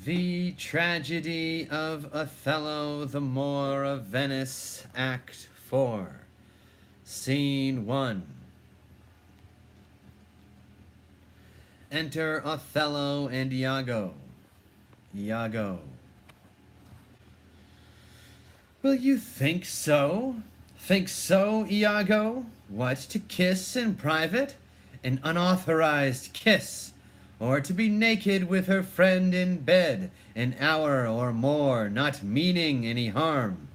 The Tragedy of Othello, the Moor of Venice, Act 4, Scene 1. Enter Othello and Iago. Iago. Will you think so? Think so, Iago? What, to kiss in private? An unauthorized kiss? Or to be naked with her friend in bed an hour or more, not meaning any harm?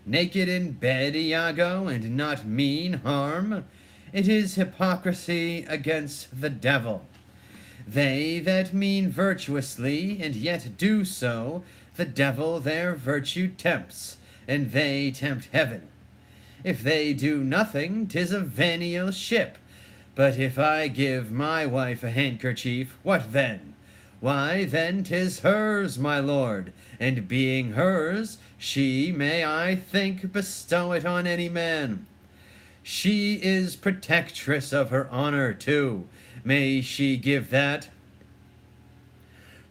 Naked in bed, Iago, and not mean harm? It is hypocrisy against the devil. They that mean virtuously, and yet do so, the devil their virtue tempts, and they tempt heaven. If they do nothing, 'tis a venial ship. But if I give my wife a handkerchief, what then? Why, then 'tis hers, my lord, and being hers, she may, I think, bestow it on any man. She is protectress of her honor, too. May she give that?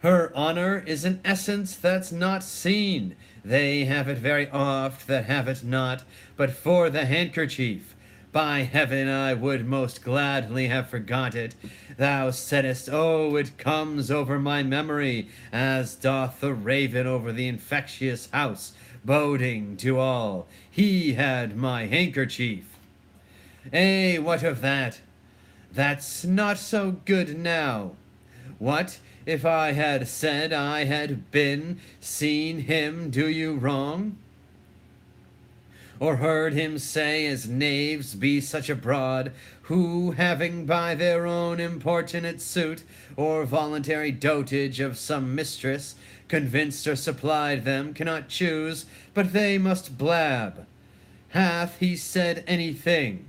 Her honor is an essence that's not seen. They have it very oft that have it not, but for the handkerchief, by heaven, I would most gladly have forgot it. Thou saidst, oh, it comes over my memory, as doth the raven over the infectious house, boding to all, he had my handkerchief. Eh, what of that? That's not so good now. What, if I had said I had seen him do you wrong? Or heard him say, as knaves be such abroad, who, having by their own importunate suit, or voluntary dotage of some mistress, convinced or supplied them, cannot choose, but they must blab. Hath he said anything?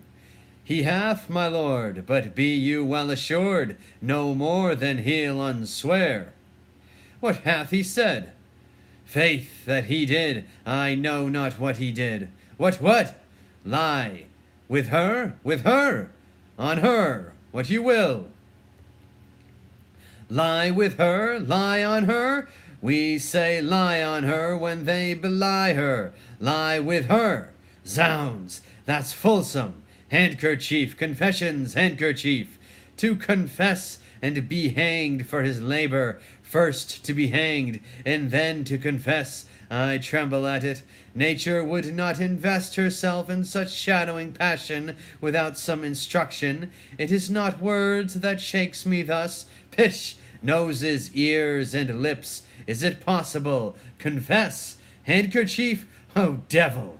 He hath, my lord, but be you well assured, no more than he'll unswear. What hath he said? Faith, that he did, I know not what he did. What? Lie. With her? With her. On her, what you will. Lie with her? Lie on her? We say lie on her when they belie her. Lie with her. Zounds, that's fulsome. Handkerchief, confessions, handkerchief. To confess and be hanged for his labor, first to be hanged, and then to confess. I tremble at it. Nature would not invest herself in such shadowing passion without some instruction. It is not words that shakes me thus. Pish! Noses, ears, and lips. Is it possible? Confess! Handkerchief? Oh, devil!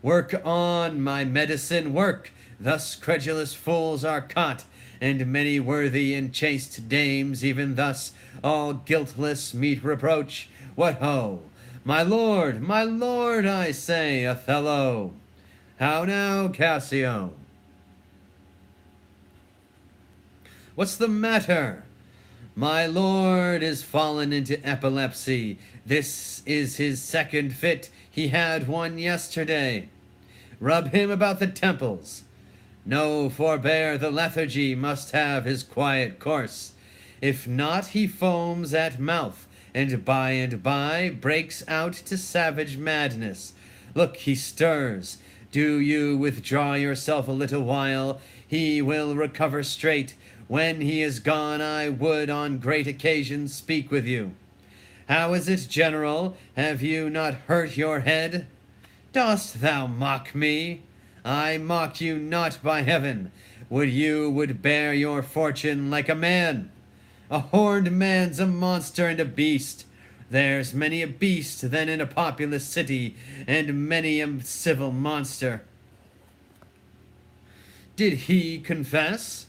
Work on, my medicine, work! Thus credulous fools are caught, and many worthy and chaste dames even thus, all guiltless, meet reproach. What ho! My lord, I say, Othello. How now, Cassio? What's the matter? My lord is fallen into epilepsy. This is his second fit. He had one yesterday. Rub him about the temples. No, forbear, the lethargy must have his quiet course. If not, he foams at mouth, and by breaks out to savage madness. Look, he stirs. Do you withdraw yourself a little while. He will recover straight. When he is gone, I would on great occasions speak with you. How is it, General? Have you not hurt your head? Dost thou mock me? I mock you not, by heaven. Would bear your fortune like a man. A horned man's a monster and a beast. There's many a beast then in a populous city, and many a civil monster. Did he confess?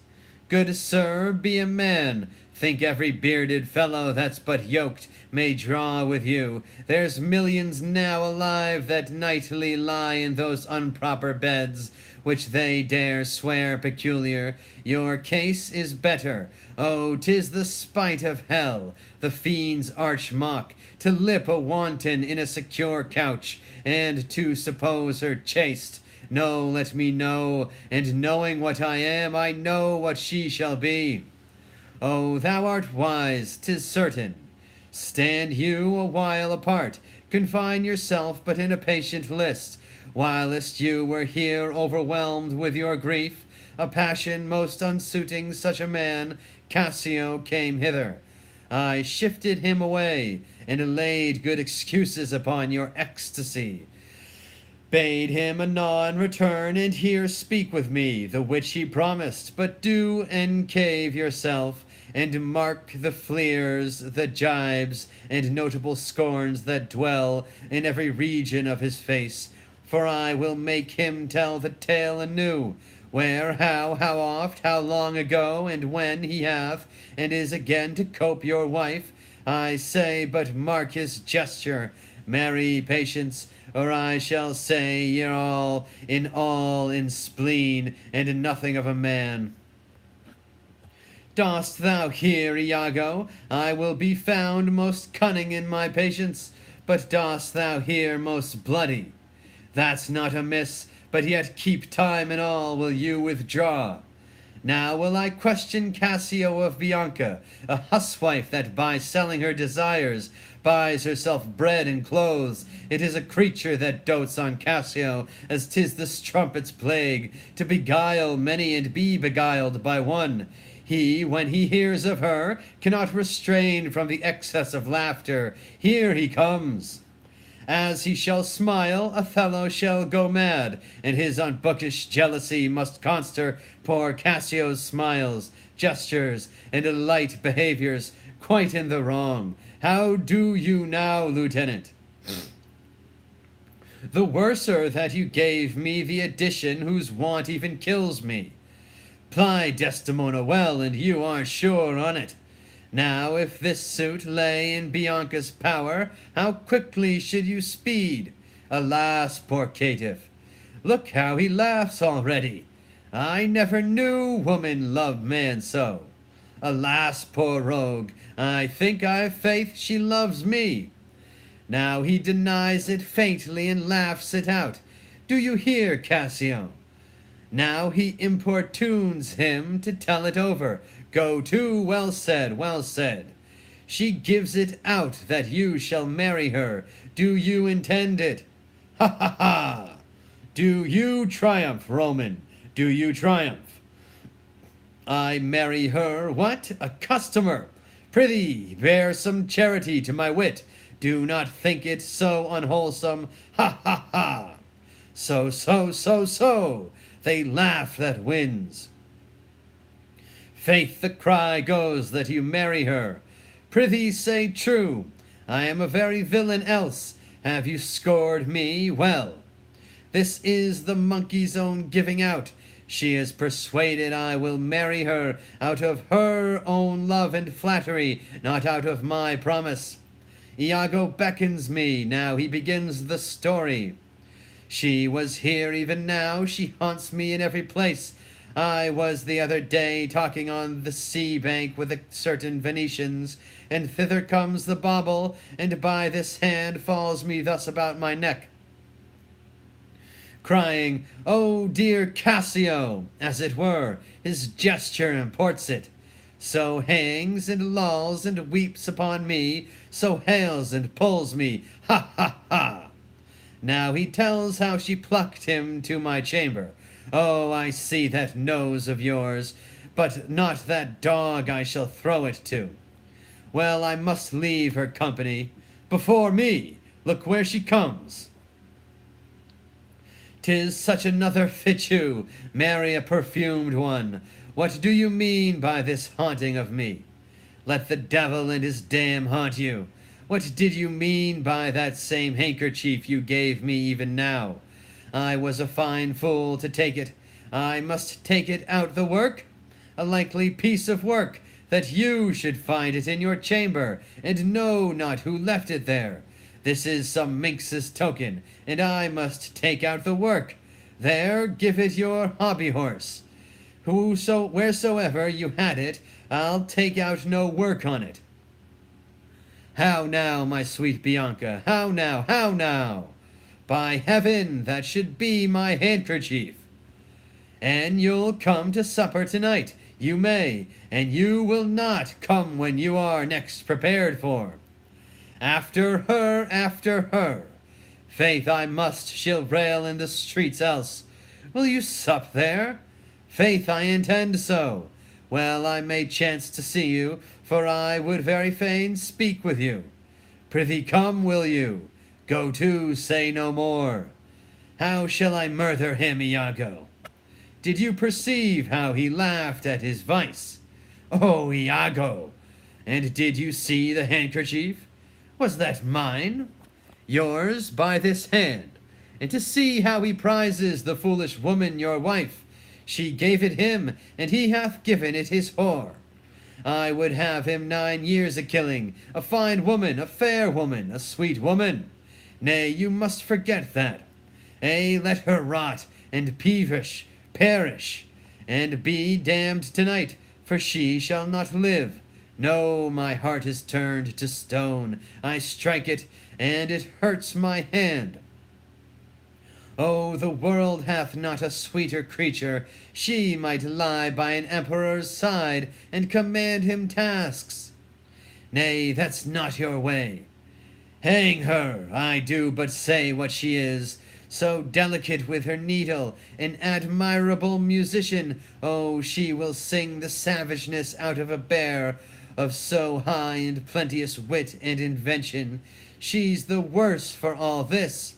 Good sir, be a man. Think every bearded fellow that's but yoked may draw with you. There's millions now alive that nightly lie in those improper beds, which they dare swear peculiar. Your case is better. Oh, 'tis the spite of hell, the fiend's arch mock, to lip a wanton in a secure couch, and to suppose her chaste. No, let me know, and knowing what I am, I know what she shall be. Oh, thou art wise, 'tis certain. Stand you a while apart, confine yourself but in a patient list, whilst you were here overwhelmed with your grief, a passion most unsuiting such a man, Cassio came hither. I shifted him away, and laid good excuses upon your ecstasy. Bade him anon return, and here speak with me, the which he promised. But do encave yourself, and mark the fleers, the gibes, and notable scorns that dwell in every region of his face. For I will make him tell the tale anew, where, how oft, how long ago, and when he hath, and is again to cope your wife. I say, but mark his gesture, marry patience, or I shall say you're all in spleen, and in nothing of a man. Dost thou hear, Iago? I will be found most cunning in my patience, but dost thou hear most bloody? That's not amiss, but yet keep time and all will you withdraw. Now will I question Cassio of Bianca, a huswife that by selling her desires buys herself bread and clothes. It is a creature that dotes on Cassio, as 'tis the strumpet's plague, to beguile many and be beguiled by one. He, when he hears of her, cannot restrain from the excess of laughter. Here he comes. As he shall smile, Othello shall go mad, and his unbookish jealousy must conster poor Cassio's smiles, gestures, and light behaviors, quite in the wrong. How do you now, Lieutenant? The worser that you gave me the addition whose want even kills me. Ply Desdemona well, and you are sure on it. Now, if this suit lay in Bianca's power, how quickly should you speed? Alas, poor caitiff, look how he laughs already. I never knew woman love man so. Alas, poor rogue, I think I've faith she loves me. Now he denies it faintly and laughs it out. Do you hear, Cassio? Now he importunes him to tell it over. Go to, well said, well said. She gives it out that you shall marry her. Do you intend it? Ha ha ha! Do you triumph, Roman? Do you triumph? I marry her, what? A customer! Prithee, bear some charity to my wit. Do not think it so unwholesome. Ha ha ha! So. They laugh that wins. Faith, the cry goes that you marry her. Prithee say true. I am a very villain else. Have you scored me? Well, this is the monkey's own giving out. She is persuaded I will marry her out of her own love and flattery, not out of my promise. Iago beckons me. Now he begins the story. She was here even now. She haunts me in every place. I was the other day talking on the sea bank with certain Venetians, and thither comes the bauble, and by this hand falls me thus about my neck, crying, "Oh, dear Cassio," as it were, his gesture imports it. So hangs and lolls and weeps upon me, so hails and pulls me, ha ha ha. Now he tells how she plucked him to my chamber. Oh, I see that nose of yours, but not that dog I shall throw it to. Well, I must leave her company. Before me, look where she comes. 'Tis such another fichu, marry a perfumed one. What do you mean by this haunting of me? Let the devil and his dam haunt you. What did you mean by that same handkerchief you gave me even now? I was a fine fool to take it. I must take it out the work? A likely piece of work, that you should find it in your chamber, and know not who left it there. This is some minx's token, and I must take out the work. There, give it your hobby horse. Wheresoever you had it, I'll take out no work on it. How now, my sweet Bianca? How now? How now? By heaven, that should be my handkerchief. And you'll come to supper tonight. You may, and you will not come when you are next prepared for. After her, after her. Faith, I must, she'll rail in the streets else. Will you sup there? Faith, I intend so. Well, I may chance to see you, for I would very fain speak with you. Prithee come, will you? Go to, say no more. How shall I murder him, Iago? Did you perceive how he laughed at his vice? Oh, Iago! And did you see the handkerchief? Was that mine? Yours by this hand. And to see how he prizes the foolish woman your wife, she gave it him, and he hath given it his whore. I would have him 9 years a-killing, a fine woman, a fair woman, a sweet woman. Nay, you must forget that. Let her rot, and peevish, perish, and be damned tonight, for she shall not live. No, my heart is turned to stone. I strike it, and it hurts my hand. Oh, the world hath not a sweeter creature. She might lie by an emperor's side, and command him tasks. Nay, that's not your way. Hang her, I do but say what she is. So delicate with her needle, an admirable musician. Oh, she will sing the savageness out of a bear, of so high and plenteous wit and invention. She's the worse for all this.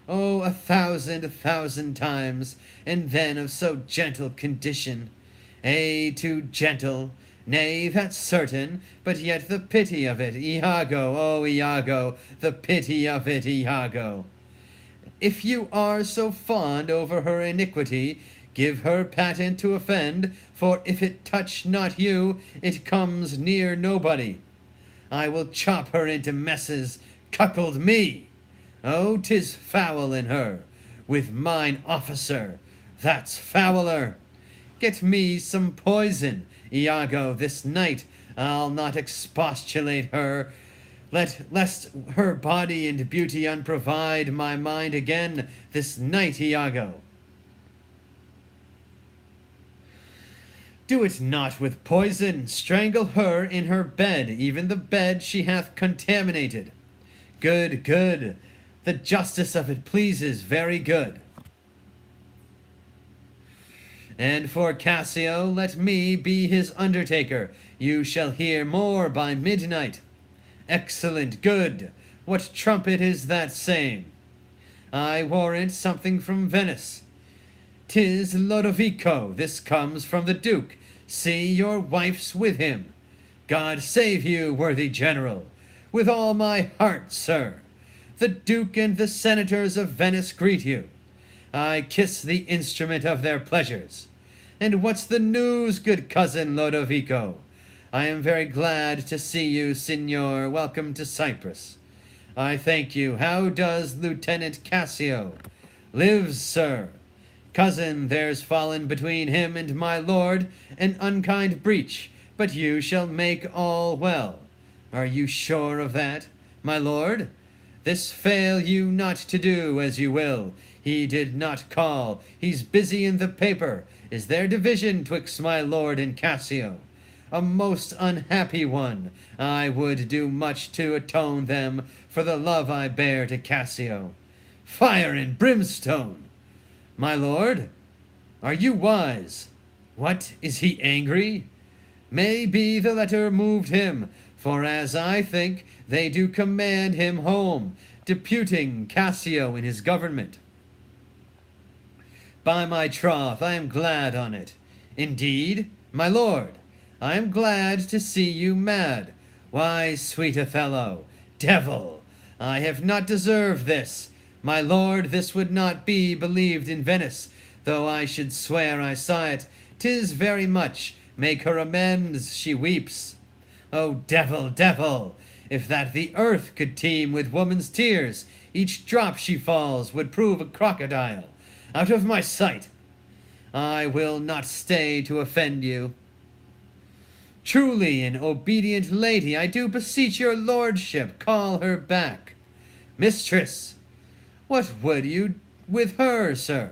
Oh, 1,000 times, and then of so gentle condition. Too gentle. Nay, that's certain, but yet the pity of it, Iago, oh, Iago, the pity of it, Iago. If you are so fond over her iniquity, give her patent to offend, for if it touch not you, it comes near nobody. I will chop her into messes, cuckold me. Oh, 'tis foul in her, with mine officer, that's fouler. Get me some poison, Iago, this night. I'll not expostulate her, lest her body and beauty unprovide my mind again this night, Iago. Do it not with poison, strangle her in her bed, even the bed she hath contaminated. Good, good, the justice of it pleases, very good. And for Cassio, let me be his undertaker. You shall hear more by midnight. Excellent, good. What trumpet is that same? I warrant something from Venice. 'Tis Lodovico, this comes from the Duke. See, your wife's with him. God save you, worthy general. With all my heart, sir. The Duke and the senators of Venice greet you. I kiss the instrument of their pleasures. And what's the news, good cousin Lodovico? I am very glad to see you, signor. Welcome to Cyprus. I thank you. How does Lieutenant Cassio? Lives, sir. Cousin, there's fallen between him and my lord an unkind breach, but you shall make all well. Are you sure of that, my lord? This fail you not to do as you will. He did not call. He's busy in the paper. Is there division twixt my lord and Cassio? A most unhappy one. I would do much to atone them for the love I bear to Cassio. Fire and brimstone! My lord, are you wise? What, is he angry? May be the letter moved him, for as I think, they do command him home, deputing Cassio in his government. By my troth, I am glad on it. Indeed, my lord, I am glad to see you mad. Why, sweet Othello, devil, I have not deserved this. My lord, this would not be believed in Venice, though I should swear I saw it. 'Tis very much, make her amends, she weeps. Oh, devil, devil, if that the earth could teem with woman's tears, each drop she falls would prove a crocodile. Out of my sight. I will not stay to offend you. Truly, an obedient lady, I do beseech your lordship, call her back. Mistress, what would you with her, sir?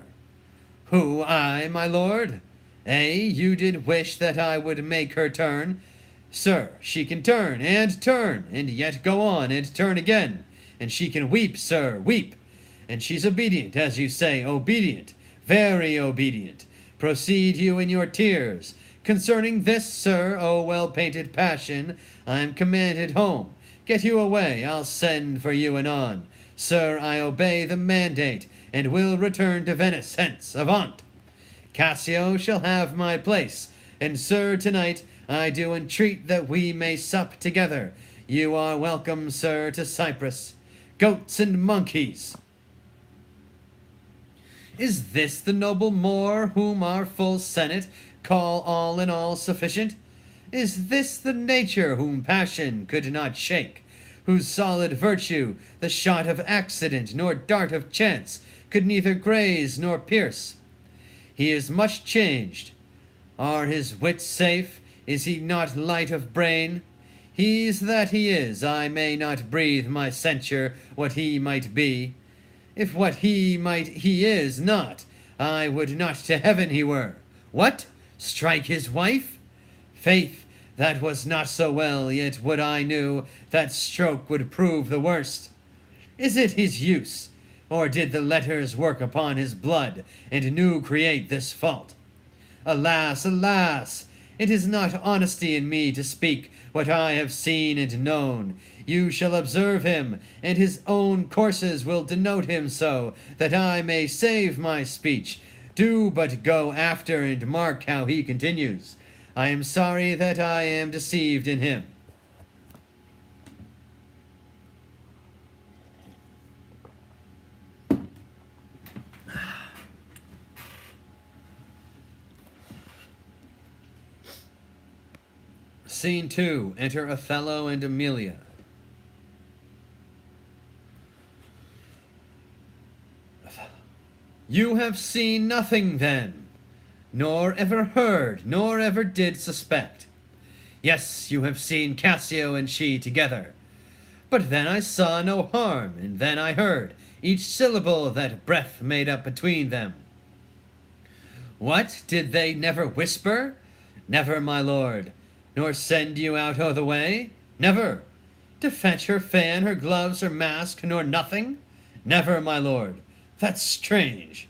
Who, I, my lord? You did wish that I would make her turn. Sir, she can turn, and yet go on, and turn again. And she can weep, sir, weep. And she's obedient, as you say, obedient, very obedient. Proceed you in your tears. Concerning this, sir, O well-painted passion, I'm commanded home. Get you away, I'll send for you anon. Sir, I obey the mandate, and will return to Venice. Hence, avaunt! Cassio shall have my place, and sir, tonight I do entreat that we may sup together. You are welcome, sir, to Cyprus. Goats and monkeys! Is this the noble Moor whom our full senate call all in all sufficient? Is this the nature whom passion could not shake, whose solid virtue the shot of accident nor dart of chance could neither graze nor pierce? He is much changed. Are his wits safe? Is he not light of brain? He's that he is. I may not breathe my censure what he might be. If what he is not, I would not to heaven he were. What? Strike his wife? Faith, that was not so well, yet would I knew that stroke would prove the worst. Is it his use, or did the letters work upon his blood, and new create this fault? Alas, alas! It is not honesty in me to speak what I have seen and known. You shall observe him, and his own courses will denote him so, that I may save my speech. Do but go after and mark how he continues. I am sorry that I am deceived in him. Scene 2. Enter Othello and Emilia. You have seen nothing, then, nor ever heard, nor ever did suspect. Yes, you have seen Cassio and she together. But then I saw no harm, and then I heard each syllable that breath made up between them. What, did they never whisper? Never, my lord. Nor send you out o' the way? Never. To fetch her fan, her gloves, her mask, nor nothing? Never, my lord. That's strange.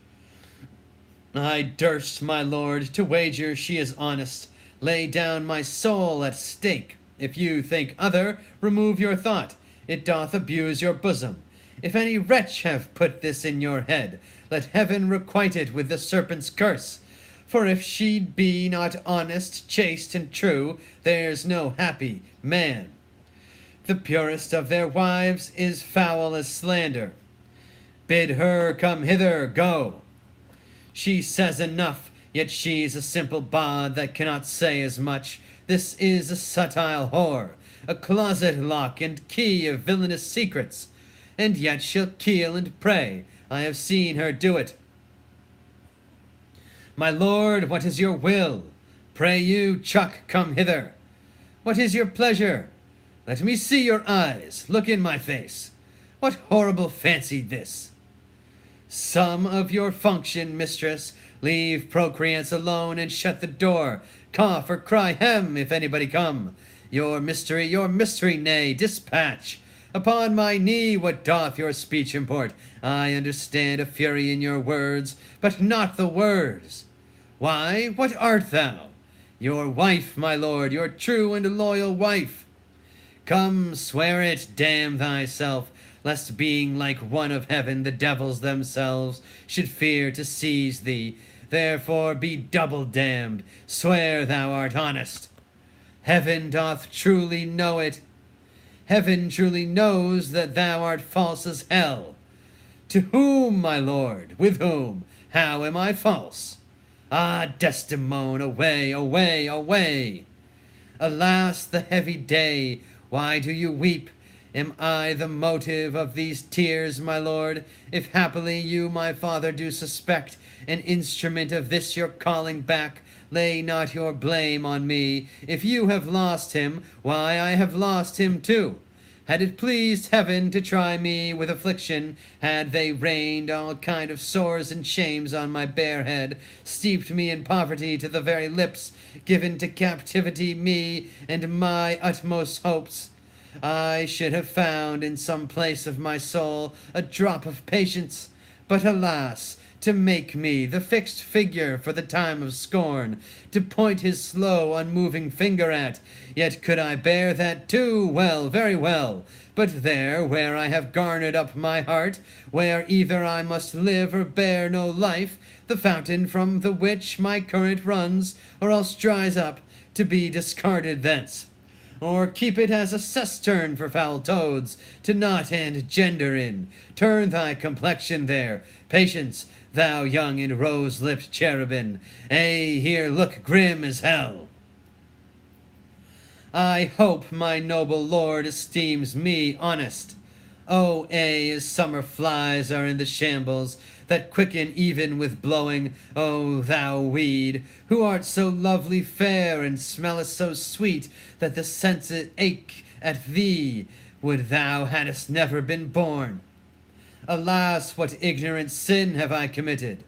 I durst, my lord, to wager she is honest, lay down my soul at stake. If you think other, remove your thought. It doth abuse your bosom. If any wretch have put this in your head, let heaven requite it with the serpent's curse. For if she be not honest, chaste, and true, there's no happy man. The purest of their wives is foul as slander. Bid her come hither, go. She says enough, yet she's a simple bawd that cannot say as much. This is a subtile whore, a closet lock and key of villainous secrets, and yet she'll keel and pray. I have seen her do it. My lord, what is your will? Pray you, Chuck, come hither. What is your pleasure? Let me see your eyes. Look in my face. What horrible fancy this? Some of your function, mistress. Leave procreance alone and shut the door. Cough or cry hem if anybody come. Your mystery, nay, dispatch. Upon my knee, what doth your speech import? I understand a fury in your words, but not the words. Why, what art thou? Your wife, my lord, your true and loyal wife. Come, swear it, damn thyself, lest being like one of heaven, the devils themselves should fear to seize thee. Therefore be double damned. Swear thou art honest. Heaven doth truly know it. Heaven truly knows that thou art false as hell. To whom, my lord? With whom? How am I false? Ah, Desdemone, away, away, away! Alas, the heavy day! Why do you weep? Am I the motive of these tears, my lord? If happily you, my father, do suspect an instrument of this your calling back, lay not your blame on me. If you have lost him, why, I have lost him too. Had it pleased heaven to try me with affliction, had they rained all kind of sores and shames on my bare head, steeped me in poverty to the very lips, given to captivity me and my utmost hopes, I should have found in some place of my soul a drop of patience. But alas, to make me the fixed figure for the time of scorn, to point his slow, unmoving finger at. Yet could I bear that too, well, very well. But there, where I have garnered up my heart, where either I must live or bear no life, the fountain from the which my current runs, or else dries up, to be discarded thence. Or keep it as a cistern for foul toads, to knot and gender in. Turn thy complexion there, patience, thou young and rose-lipped cherubin. Ay, here look grim as hell. I hope my noble lord esteems me honest. Oh, ay, as summer flies are in the shambles, that quicken even with blowing. O thou weed, who art so lovely fair, and smellest so sweet, that the senses ache at thee, would thou hadst never been born. Alas, what ignorant sin have I committed?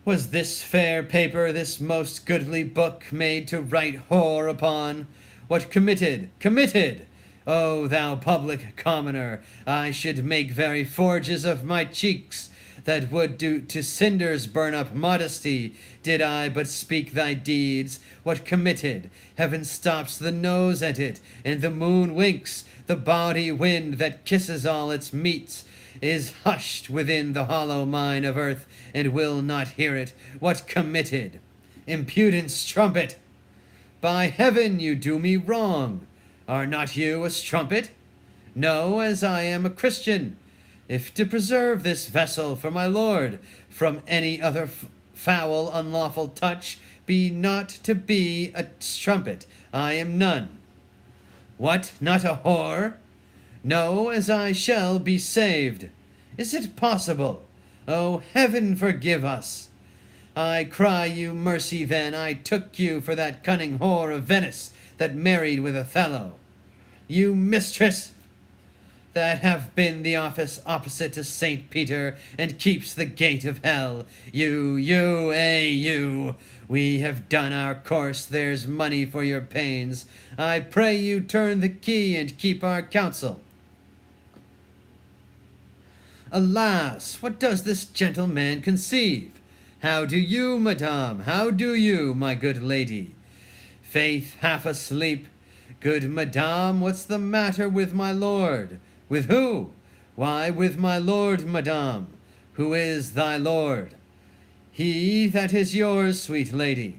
Was this fair paper, this most goodly book, made to write whore upon? What committed? Committed! O thou public commoner, I should make very forges of my cheeks, that would do to cinders burn up modesty, did I but speak thy deeds. What committed? Heaven stops the nose at it, and the moon winks. The bawdy wind that kisses all its meats is hushed within the hollow mine of earth, and will not hear it. What committed? Impudent strumpet! By heaven, you do me wrong. Are not you a strumpet? No, as I am a Christian. If to preserve this vessel for my lord from any other foul unlawful touch be not to be a strumpet, I am none. What, not a whore? No, as I shall be saved. Is it possible? Oh, heaven forgive us! I cry you mercy then, I took you for that cunning whore of Venice that married with Othello. You mistress! That have been the office opposite to St. Peter, and keeps the gate of hell. You, you, we have done our course, there's money for your pains. I pray you turn the key and keep our counsel. Alas, what does this gentleman conceive? How do you, madame? How do you, my good lady? Faith, half asleep. Good madame, what's the matter with my lord? With who? Why, with my lord, madame. Who is thy lord? He that is yours, sweet lady.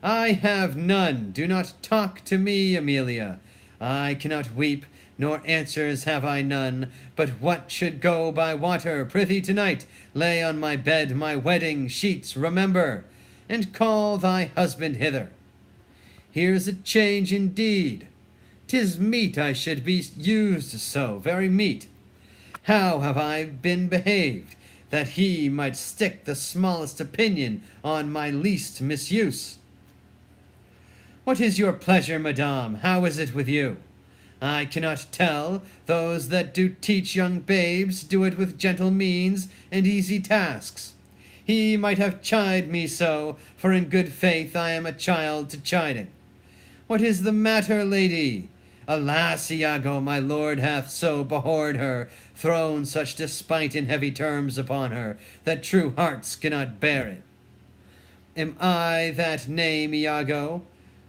I have none. Do not talk to me, Amelia. I cannot weep, nor answers have I none. But what should go by water? Prithee tonight, lay on my bed my wedding sheets, remember, and call thy husband hither. Here's a change indeed. 'Tis meet I should be used so, very meet. How have I been behaved, that he might stick the smallest opinion on my least misuse? What is your pleasure, madame? How is it with you? I cannot tell. Those that do teach young babes do it with gentle means and easy tasks. He might have chid me so, for in good faith I am a child to chiding. What is the matter, lady? Alas, Iago, my lord hath so abhorred her, thrown such despite in heavy terms upon her, that true hearts cannot bear it. Am I that name, Iago?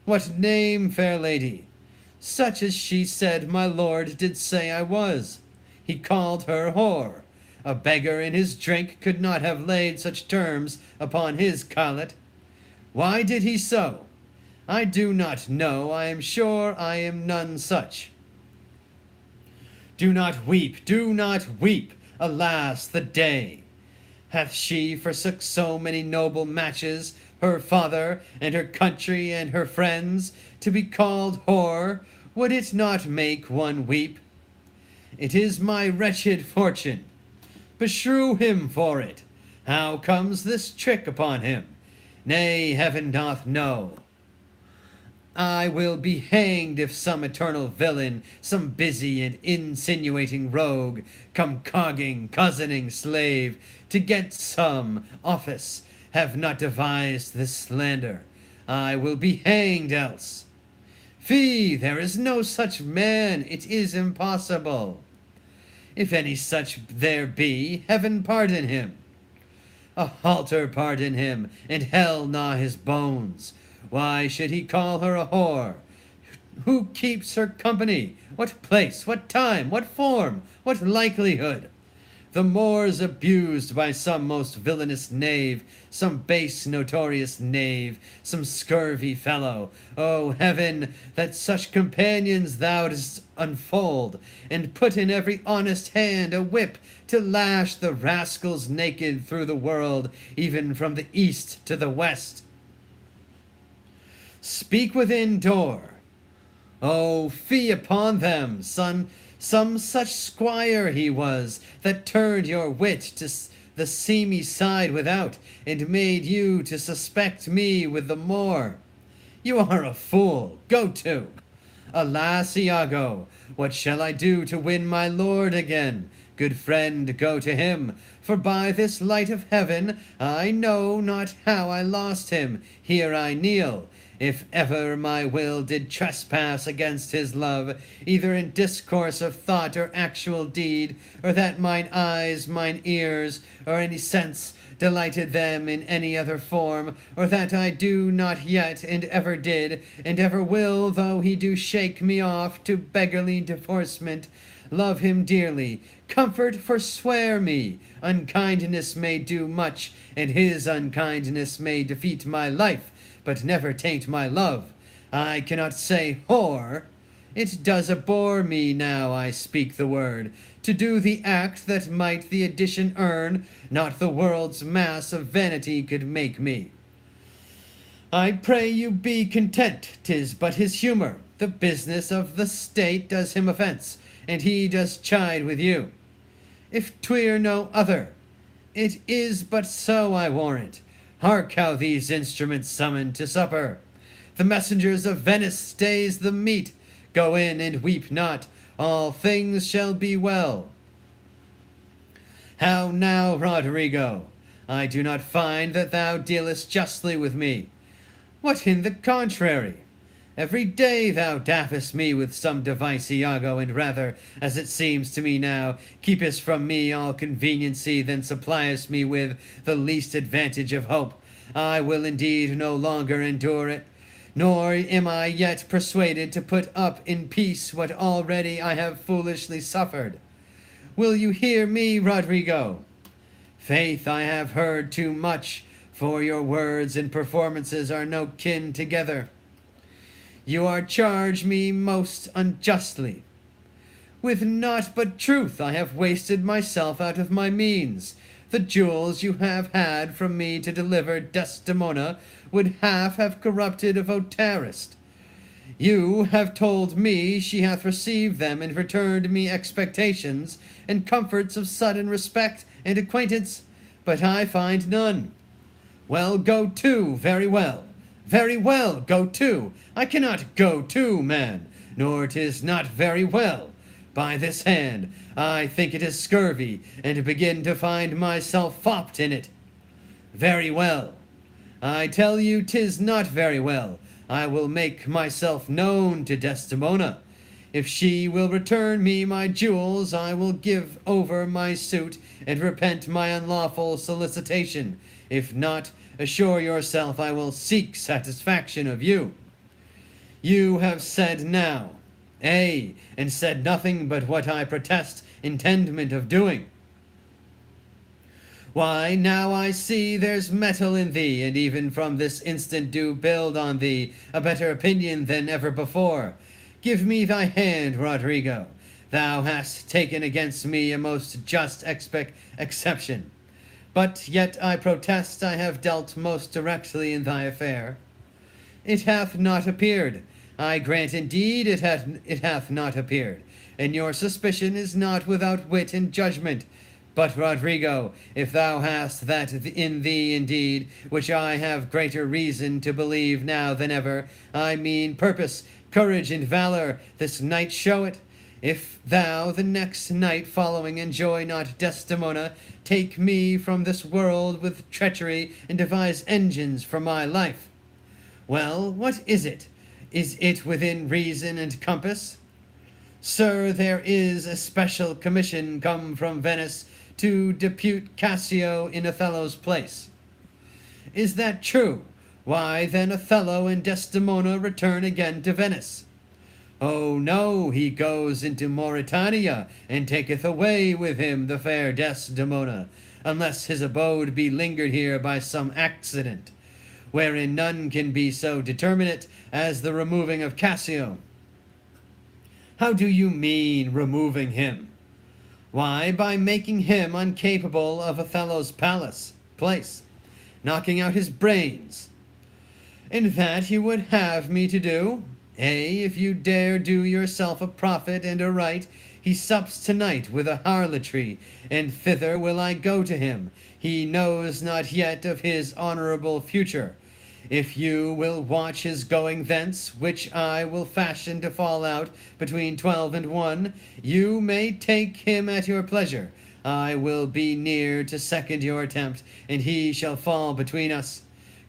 What name, fair lady? Such as she said my lord did say I was. He called her whore. A beggar in his drink could not have laid such terms upon his collet. Why did he so? I do not know. I am sure I am none such. Do not weep, do not weep. Alas, the day! Hath she forsook so many noble matches, her father, and her country, and her friends, to be called whore? Would it not make one weep? It is my wretched fortune. Beshrew him for it. How comes this trick upon him? Nay, heaven doth know. I will be hanged if some eternal villain, some busy and insinuating rogue, come cogging, cozening slave, to get some office, have not devised this slander. I will be hanged else. Fie, there is no such man, it is impossible. If any such there be, heaven pardon him. A halter pardon him, and hell gnaw his bones. Why should he call her a whore? Who keeps her company? What place? What time? What form? What likelihood? The moor's abused by some most villainous knave, some base notorious knave, some scurvy fellow. O heaven, that such companions thou dost unfold, and put in every honest hand a whip to lash the rascals naked through the world, even from the east to the west. Speak within door. Oh, fie upon them, son. Some such squire he was, that turned your wit to the seamy side without, and made you to suspect me with the moor. You are a fool. Go to. Alas, Iago, what shall I do to win my lord again? Good friend, go to him, for by this light of heaven I know not how I lost him. Here I kneel. If ever my will did trespass against his love, either in discourse of thought or actual deed, or that mine eyes, mine ears, or any sense delighted them in any other form, or that I do not yet, and ever did, and ever will, though he do shake me off to beggarly divorcement, love him dearly, comfort forswear me, unkindness may do much, and his unkindness may defeat my life, but never taint my love. I cannot say whore. It does abhor me now I speak the word, to do the act that might the addition earn, not the world's mass of vanity could make me. I pray you be content, 'tis but his humour, the business of the state does him offence, and he does chide with you. If 'twere no other, it is but so I warrant. Hark how these instruments summon to supper. The messengers of Venice stays the meat. Go in and weep not, all things shall be well. How now, Roderigo? I do not find that thou dealest justly with me. What in the contrary? Every day thou daffest me with some device, Iago, and rather, as it seems to me now, keepest from me all conveniency than suppliest me with the least advantage of hope. I will indeed no longer endure it, nor am I yet persuaded to put up in peace what already I have foolishly suffered. Will you hear me, Roderigo? Faith, I have heard too much, for your words and performances are no kin together. You are charged me most unjustly. With naught but truth I have wasted myself out of my means. The jewels you have had from me to deliver Desdemona would half have corrupted a votarist. You have told me she hath received them and returned me expectations and comforts of sudden respect and acquaintance, but I find none. Well, go to, very well. Very well, go to. I cannot go to, man, nor 'tis not very well. By this hand, I think it is scurvy, and begin to find myself fopped in it. Very well. I tell you 'tis not very well. I will make myself known to Desdemona. If she will return me my jewels, I will give over my suit and repent my unlawful solicitation. If not, assure yourself I will seek satisfaction of you. You have said now, ay, and said nothing but what I protest intendment of doing. Why, now I see there's metal in thee, and even from this instant do build on thee a better opinion than ever before. Give me thy hand, Roderigo. Thou hast taken against me a most just exception. But yet I protest I have dealt most directly in thy affair. It hath not appeared. I grant indeed it hath not appeared, and your suspicion is not without wit and judgment. But, Rodrigo, if thou hast that in thee indeed, which I have greater reason to believe now than ever, I mean purpose, courage, and valor, this night show it. If thou the next night following enjoy not Desdemona, take me from this world with treachery, and devise engines for my life. Well, what is it? Is it within reason and compass? Sir, there is a special commission come from Venice to depute Cassio in Othello's place. Is that true? Why, then Othello and Desdemona return again to Venice. Oh no, he goes into Mauritania, and taketh away with him the fair Desdemona, unless his abode be lingered here by some accident, wherein none can be so determinate as the removing of Cassio. How do you mean, removing him? Why, by making him incapable of Othello's place, knocking out his brains. And that you would have me to do? If you dare do yourself a profit and a right, he sups tonight with a harlotry, and thither will I go to him. He knows not yet of his honourable future. If you will watch his going thence, which I will fashion to fall out between 12 and 1, you may take him at your pleasure. I will be near to second your attempt, and he shall fall between us.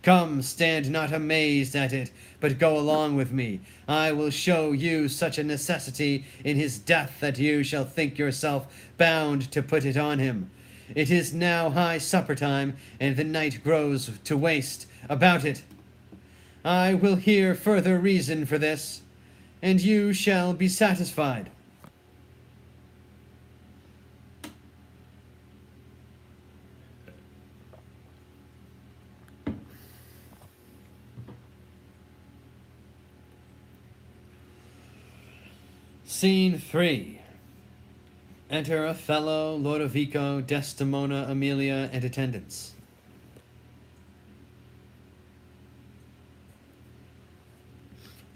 Come, stand not amazed at it, but go along with me. I will show you such a necessity in his death that you shall think yourself bound to put it on him. It is now high supper time, and the night grows to waste. About it, I will hear further reason for this, and you shall be satisfied. Scene 3. Enter Othello, Lodovico, Desdemona, Emilia, and attendants.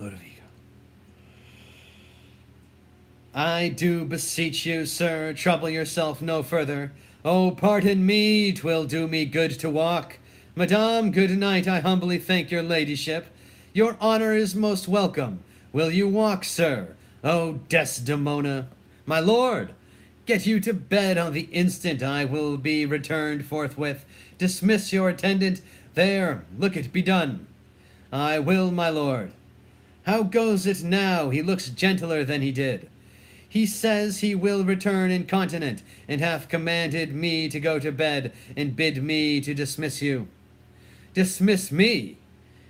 Lodovico. I do beseech you, sir, trouble yourself no further. Oh, pardon me, 'twill do me good to walk. Madame, good night, I humbly thank your ladyship. Your honour is most welcome. Will you walk, sir? Oh, Desdemona. My lord, get you to bed on the instant. I will be returned forthwith. Dismiss your attendant. There, look it be done. I will, my lord. How goes it now? He looks gentler than he did. He says he will return incontinent, and hath commanded me to go to bed, and bid me to dismiss you. Dismiss me?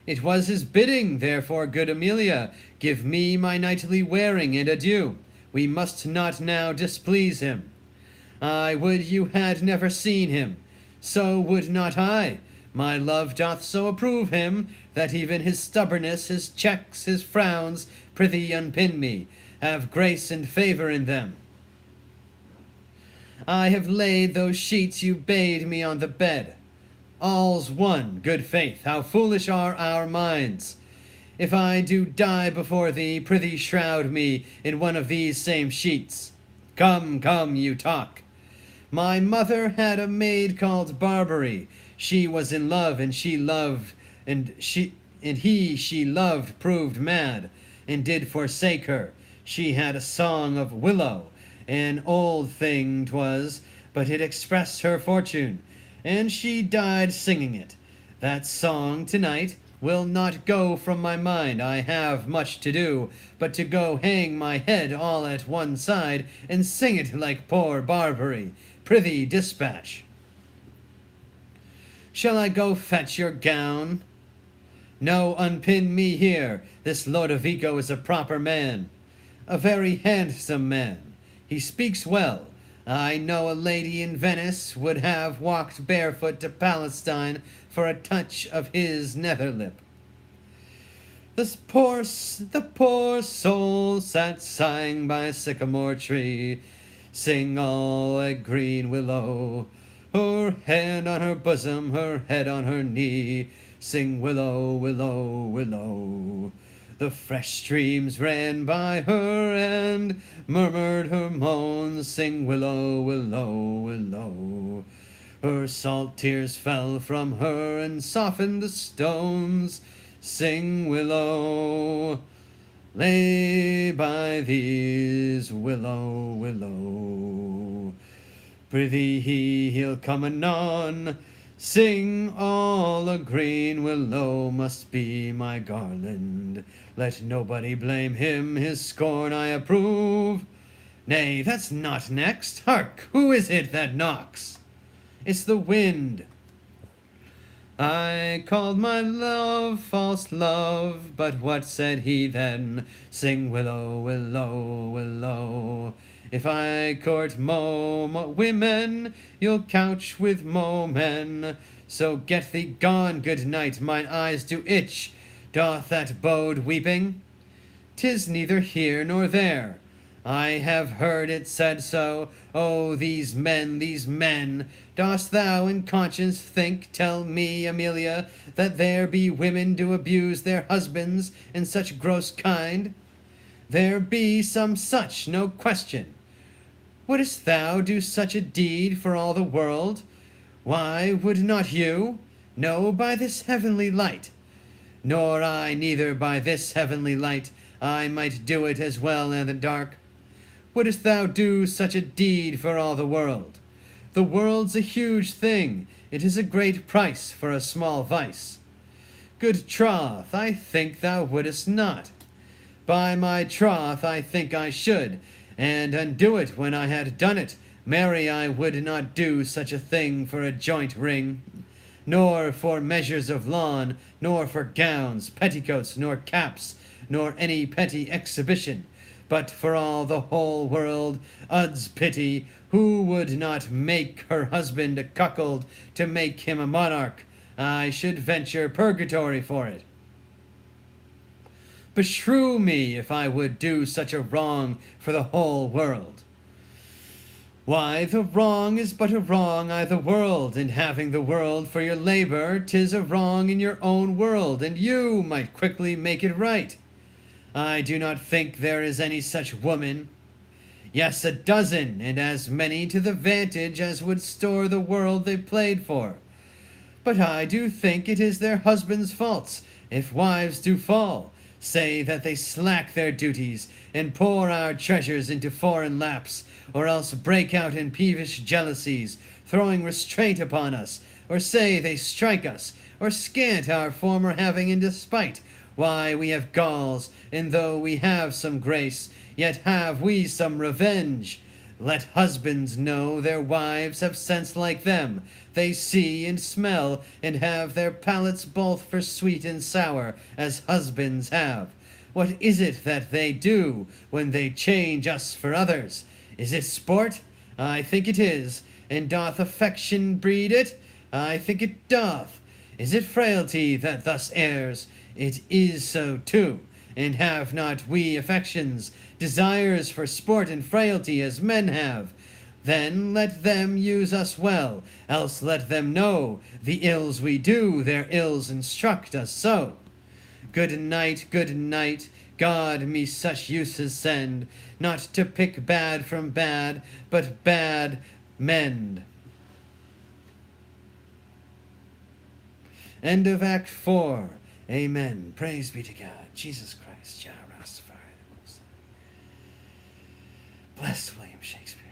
It was his bidding, therefore, good Emilia, give me my nightly wearing, and adieu. We must not now displease him. I would you had never seen him. So would not I. My love doth so approve him, that even his stubbornness, his checks, his frowns, prithee unpin me, have grace and favour in them. I have laid those sheets you bade me on the bed. All's one, good faith, how foolish are our minds. If I do die before thee, prithee shroud me in one of these same sheets. Come, come, you talk. My mother had a maid called Barbary. She was in love, and she loved, and he she loved proved mad, and did forsake her. She had a song of Willow, an old thing 'twas, but it expressed her fortune, and she died singing it. That song tonight will not go from my mind. I have much to do, but to go hang my head all at one side, and sing it like poor Barbary. Prithee, dispatch. Shall I go fetch your gown? No, unpin me here. This Lodovico is a proper man, a very handsome man. He speaks well. I know a lady in Venice would have walked barefoot to Palestine for a touch of his nether lip. The poor soul sat sighing by a sycamore tree, sing all a green willow, her hand on her bosom, her head on her knee, sing willow, willow, willow. The fresh streams ran by her and murmured her moans, sing willow, willow, willow. Her salt tears fell from her and softened the stones, sing willow. Lay by these, willow, willow. Prithee he'll come anon. Sing all a green willow must be my garland. Let nobody blame him, his scorn I approve. Nay, that's not next. Hark, who is it that knocks? It's the wind. I called my love false love, but what said he then? Sing willow, willow, willow. If I court women, you'll couch with men. So get thee gone, good night, mine eyes do itch. Doth that bode weeping? 'Tis neither here nor there. I have heard it said so. Oh, these men, these men! Dost thou in conscience think, tell me, Amelia, that there be women do abuse their husbands in such gross kind? There be some such, no question. Wouldst thou do such a deed for all the world? Why, would not you? No, by this heavenly light. Nor I neither by this heavenly light. I might do it as well in the dark. Wouldst thou do such a deed for all the world? The world's a huge thing. It is a great price for a small vice. Good troth, I think thou wouldst not. By my troth, I think I should, and undo it when I had done it. Marry, I would not do such a thing for a joint ring, nor for measures of lawn, nor for gowns, petticoats, nor caps, nor any petty exhibition, but for all the whole world. Ud's pity, who would not make her husband a cuckold to make him a monarch? I should venture purgatory for it. Beshrew me if I would do such a wrong for the whole world. Why, the wrong is but a wrong I the world, and having the world for your labor, 'tis a wrong in your own world, and you might quickly make it right. I do not think there is any such woman. Yes, a dozen, and as many to the vantage as would store the world they played for. But I do think it is their husbands' faults, if wives do fall, say that they slack their duties, and pour our treasures into foreign laps, or else break out in peevish jealousies, throwing restraint upon us, or say they strike us, or scant our former having in despite. Why, we have galls, and though we have some grace, yet have we some revenge. Let husbands know their wives have sense like them. They see and smell, and have their palates both for sweet and sour, as husbands have. What is it that they do when they change us for others? Is it sport? I think it is. And doth affection breed it? I think it doth. Is it frailty that thus errs? It is so too. And have not we affections, desires for sport and frailty as men have? Then let them use us well, else let them know the ills we do, their ills instruct us so. Good night, God me such uses send, not to pick bad from bad, but bad mend. End of Act 4. Amen. Praise be to God. Jesus Christ. Jah Rastafari. Bless William Shakespeare.